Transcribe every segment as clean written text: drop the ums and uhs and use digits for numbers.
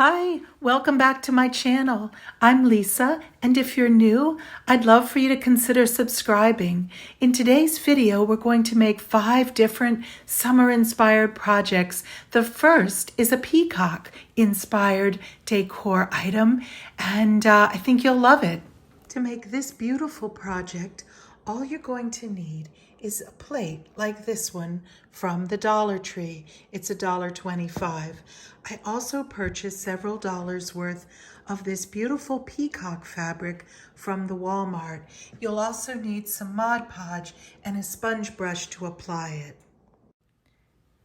Hi, welcome back to my channel. I'm Lisa, and if you're new, I'd love for you to consider subscribing. In today's video, we're going to make 5 different summer-inspired projects. The first is a peacock-inspired decor item, and I think you'll love it. To make this beautiful project, all you're going to need is a plate like this one from the Dollar Tree. It's $1.25. I also purchased several dollars worth of this beautiful peacock fabric from the Walmart. You'll also need some Mod Podge and a sponge brush to apply it.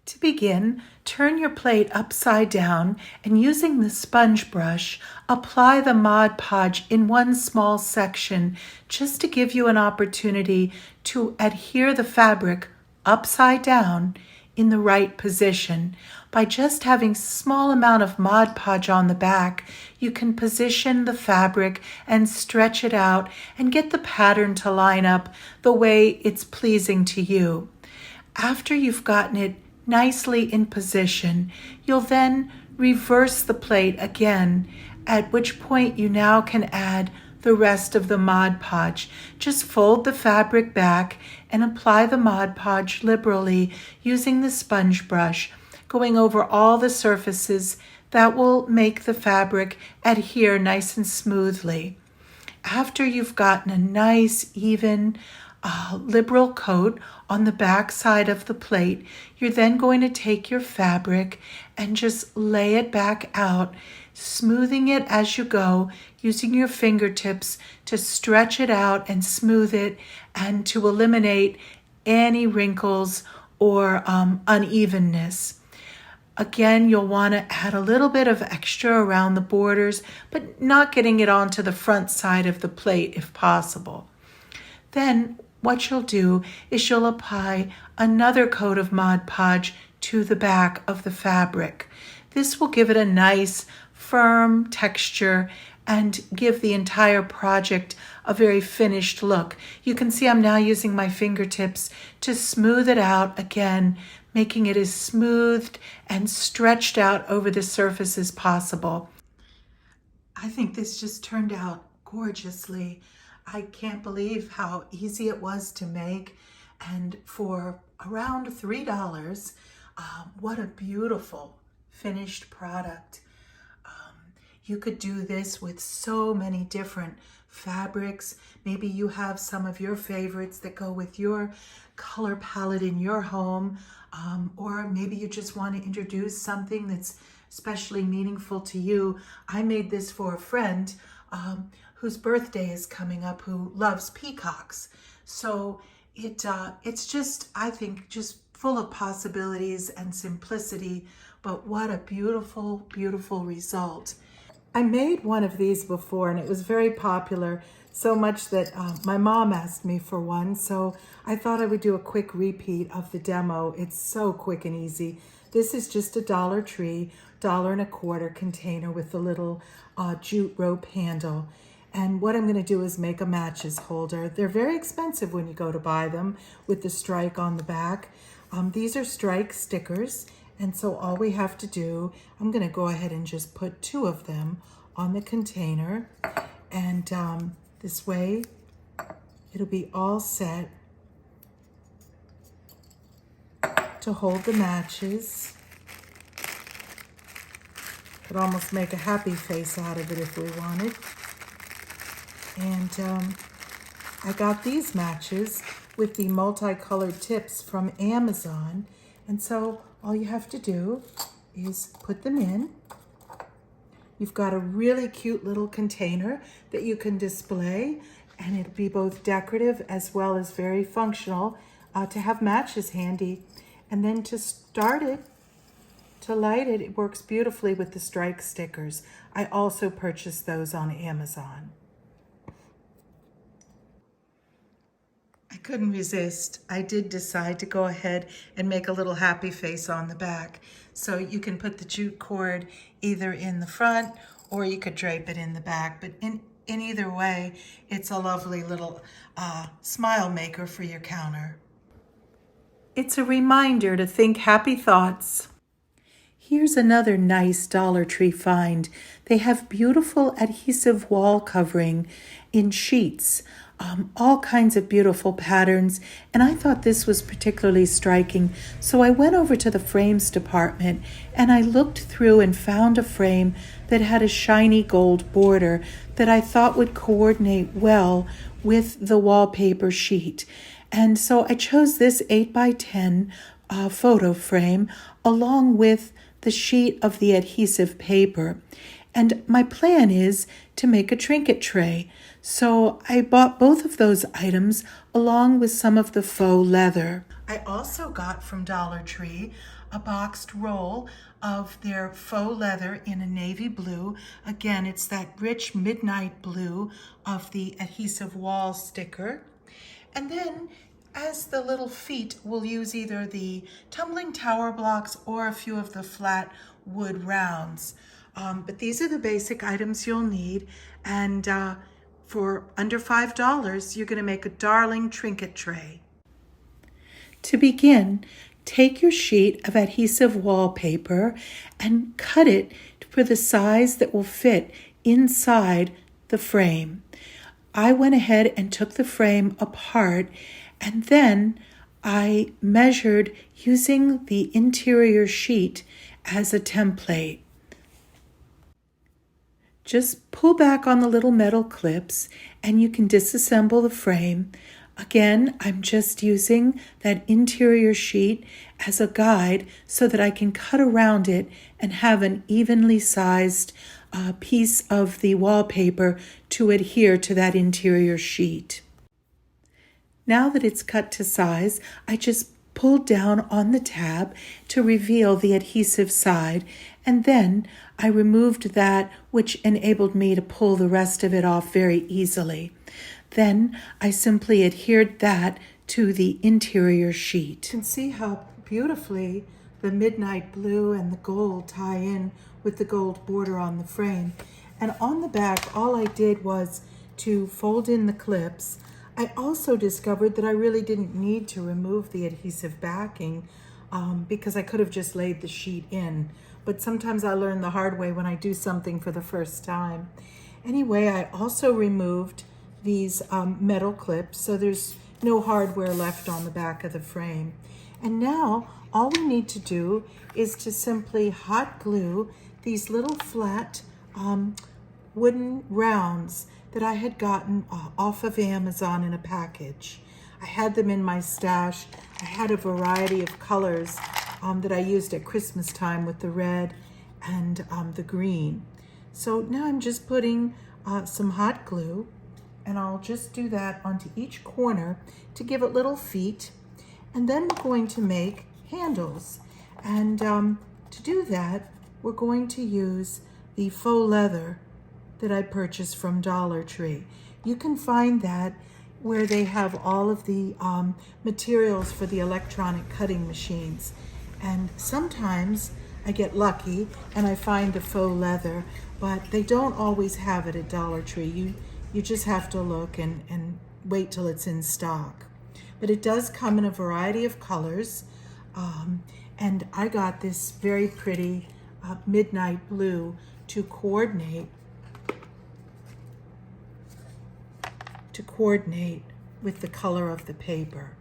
To begin, turn your plate upside down and using the sponge brush, apply the Mod Podge in one small section just to give you an opportunity to adhere the fabric upside down in the right position. By just having a small amount of Mod Podge on the back, you can position the fabric and stretch it out and get the pattern to line up the way it's pleasing to you. After you've gotten it nicely in position, you'll then reverse the plate again, at which point you now can add the rest of the Mod Podge. Just fold the fabric back and apply the Mod Podge liberally using the sponge brush, going over all the surfaces that will make the fabric adhere nice and smoothly. After you've gotten a nice, even, liberal coat on the back side of the plate, you're then going to take your fabric and just lay it back out, smoothing it as you go, using your fingertips to stretch it out and smooth it and to eliminate any wrinkles or unevenness. Again, you'll want to add a little bit of extra around the borders, but not getting it onto the front side of the plate if possible. Then what you'll do is you'll apply another coat of Mod Podge to the back of the fabric. This will give it a nice, firm texture and give the entire project a very finished look. You can see I'm now using my fingertips to smooth it out again, making it as smoothed and stretched out over the surface as possible. I think this just turned out gorgeously. I can't believe how easy it was to make, and for around $3, what a beautiful finished product. You could do this with so many different fabrics. Maybe you have some of your favorites that go with your color palette in your home, or maybe you just want to introduce something that's especially meaningful to you. I made this for a friend whose birthday is coming up, who loves peacocks. So it's just, I think, just full of possibilities and simplicity, but what a beautiful, beautiful result. I made one of these before and it was very popular, so much that my mom asked me for one, so I thought I would do a quick repeat of the demo. It's so quick and easy. This is just a Dollar Tree, $1.25 container with the little jute rope handle. And what I'm going to do is make a matches holder. They're very expensive when you go to buy them with the strike on the back. These are strike stickers. And so all we have to do, I'm going to go ahead and just put 2 of them on the container. And this way, it'll be all set to hold the matches. Could almost make a happy face out of it if we wanted. And I got these matches with the multicolored tips from Amazon. And so all you have to do is put them in. You've got a really cute little container that you can display, and it'll be both decorative as well as very functional to have matches handy. And then to start it, to light it, it works beautifully with the strike stickers. I also purchased those on Amazon. I couldn't resist. I did decide to go ahead and make a little happy face on the back. So you can put the jute cord either in the front or you could drape it in the back. But in either way, it's a lovely little smile maker for your counter. It's a reminder to think happy thoughts. Here's another nice Dollar Tree find. They have beautiful adhesive wall covering in sheets, all kinds of beautiful patterns, and I thought this was particularly striking. So I went over to the frames department and I looked through and found a frame that had a shiny gold border that I thought would coordinate well with the wallpaper sheet. And so I chose this 8x10 photo frame along with the sheet of the adhesive paper. And my plan is to make a trinket tray. So I bought both of those items along with some of the faux leather. I also got from Dollar Tree a boxed roll of their faux leather in a navy blue. Again, it's that rich midnight blue of the adhesive wall sticker. And then as the little feet, we'll use either the tumbling tower blocks or a few of the flat wood rounds. But these are the basic items you'll need. And for under $5, you're going to make a darling trinket tray. To begin, take your sheet of adhesive wallpaper and cut it for the size that will fit inside the frame. I went ahead and took the frame apart, and then I measured using the interior sheet as a template. Just pull back on the little metal clips and you can disassemble the frame. Again, I'm just using that interior sheet as a guide so that I can cut around it and have an evenly sized piece of the wallpaper to adhere to that interior sheet. Now that it's cut to size, I just pulled down on the tab to reveal the adhesive side, and then I removed that, which enabled me to pull the rest of it off very easily. Then I simply adhered that to the interior sheet. You can see how beautifully the midnight blue and the gold tie in with the gold border on the frame. And on the back, all I did was to fold in the clips. I also discovered that I really didn't need to remove the adhesive backing because I could have just laid the sheet in. But sometimes I learn the hard way when I do something for the first time. Anyway, I also removed these metal clips, so there's no hardware left on the back of the frame. And now all we need to do is to simply hot glue these little flat wooden rounds that I had gotten off of Amazon in a package. I had them in my stash. I had a variety of colors that I used at Christmas time with the red and the green. So now I'm just putting some hot glue, and I'll just do that onto each corner to give it little feet. And then we're going to make handles. And to do that, we're going to use the faux leather that I purchased from Dollar Tree. You can find that where they have all of the materials for the electronic cutting machines. And sometimes I get lucky and I find the faux leather, but they don't always have it at Dollar Tree. You just have to look and wait till it's in stock. But it does come in a variety of colors. And I got this very pretty midnight blue to coordinate with the color of the paper.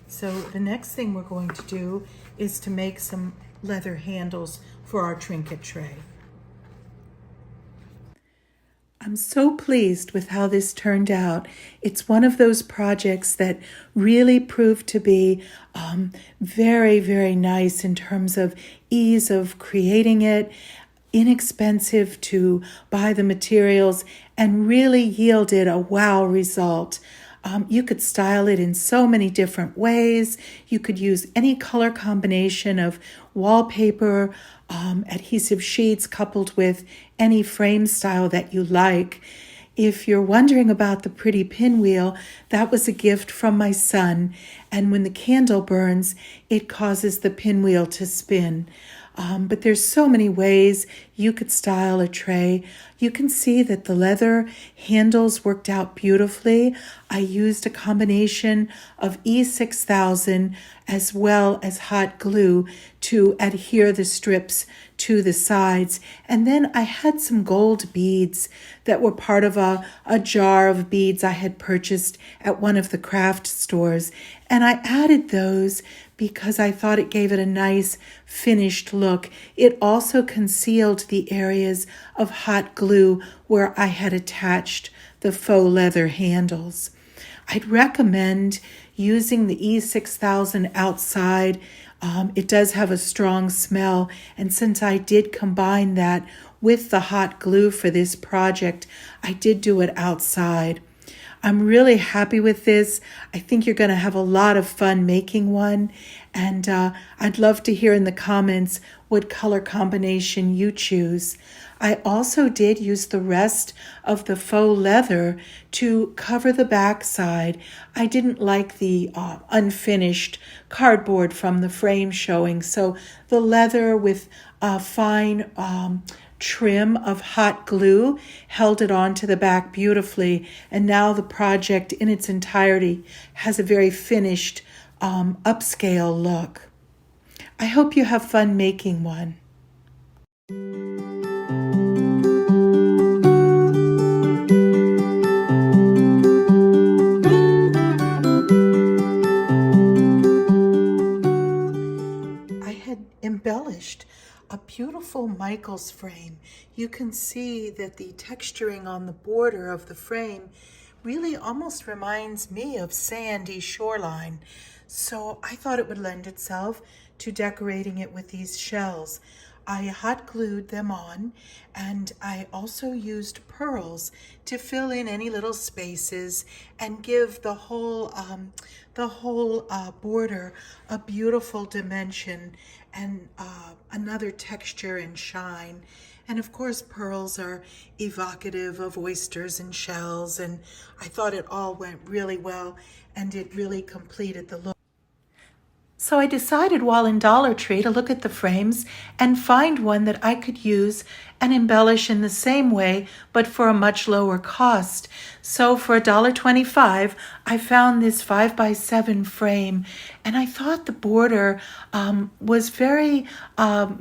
So the next thing we're going to do is to make some leather handles for our trinket tray. I'm so pleased with how this turned out. It's one of those projects that really proved to be very, very nice in terms of ease of creating it, inexpensive to buy the materials, and really yielded a wow result. You could style it in so many different ways. You could use any color combination of wallpaper, adhesive sheets coupled with any frame style that you like. If you're wondering about the pretty pinwheel, that was a gift from my son. And when the candle burns, it causes the pinwheel to spin. But there's so many ways you could style a tray. You can see that the leather handles worked out beautifully. I used a combination of E6000 as well as hot glue to adhere the strips to the sides. And then I had some gold beads that were part of a jar of beads I had purchased at one of the craft stores. And I added those because I thought it gave it a nice finished look. It also concealed the areas of hot glue where I had attached the faux leather handles. I'd recommend using the E6000 outside. It does have a strong smell, and since I did combine that with the hot glue for this project, I did do it outside. I'm really happy with this. I think you're going to have a lot of fun making one, and I'd love to hear in the comments what color combination you choose. I also did use the rest of the faux leather to cover the back side. I didn't like the unfinished cardboard from the frame showing, so the leather with a fine trim of hot glue held it onto the back beautifully, and now the project in its entirety has a very finished upscale look. I hope you have fun making one. I had embellished a beautiful Michaels frame. You can see that the texturing on the border of the frame really almost reminds me of sandy shoreline. So I thought it would lend itself to decorating it with these shells. I hot glued them on, and I also used pearls to fill in any little spaces and give the whole border a beautiful dimension and another texture and shine. And of course, pearls are evocative of oysters and shells, and I thought it all went really well, and it really completed the look. So I decided while in Dollar Tree to look at the frames and find one that I could use and embellish in the same way, but for a much lower cost. So for $1.25, I found this 5x7 frame, and I thought the border was very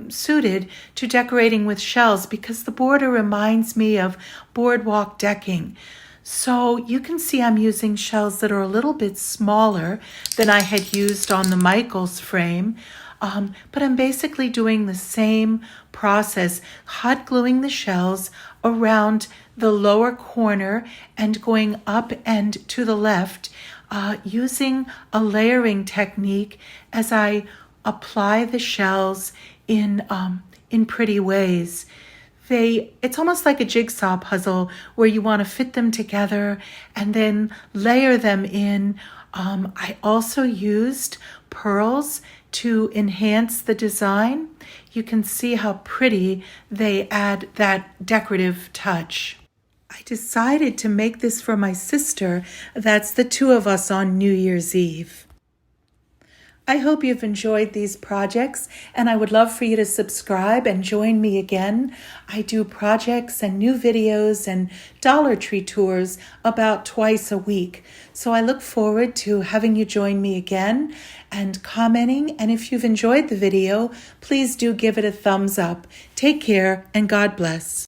suited to decorating with shells because the border reminds me of boardwalk decking. So you can see I'm using shells that are a little bit smaller than I had used on the Michaels frame, but I'm basically doing the same process, hot gluing the shells around the lower corner and going up and to the left, using a layering technique as I apply the shells in pretty ways. It's almost like a jigsaw puzzle where you want to fit them together and then layer them in. I also used pearls to enhance the design. You can see how pretty they add that decorative touch. I decided to make this for my sister. That's the two of us on New Year's Eve. I hope you've enjoyed these projects, and I would love for you to subscribe and join me again. I do projects and new videos and Dollar Tree tours about twice a week. So I look forward to having you join me again and commenting. And if you've enjoyed the video, please do give it a thumbs up. Take care and God bless.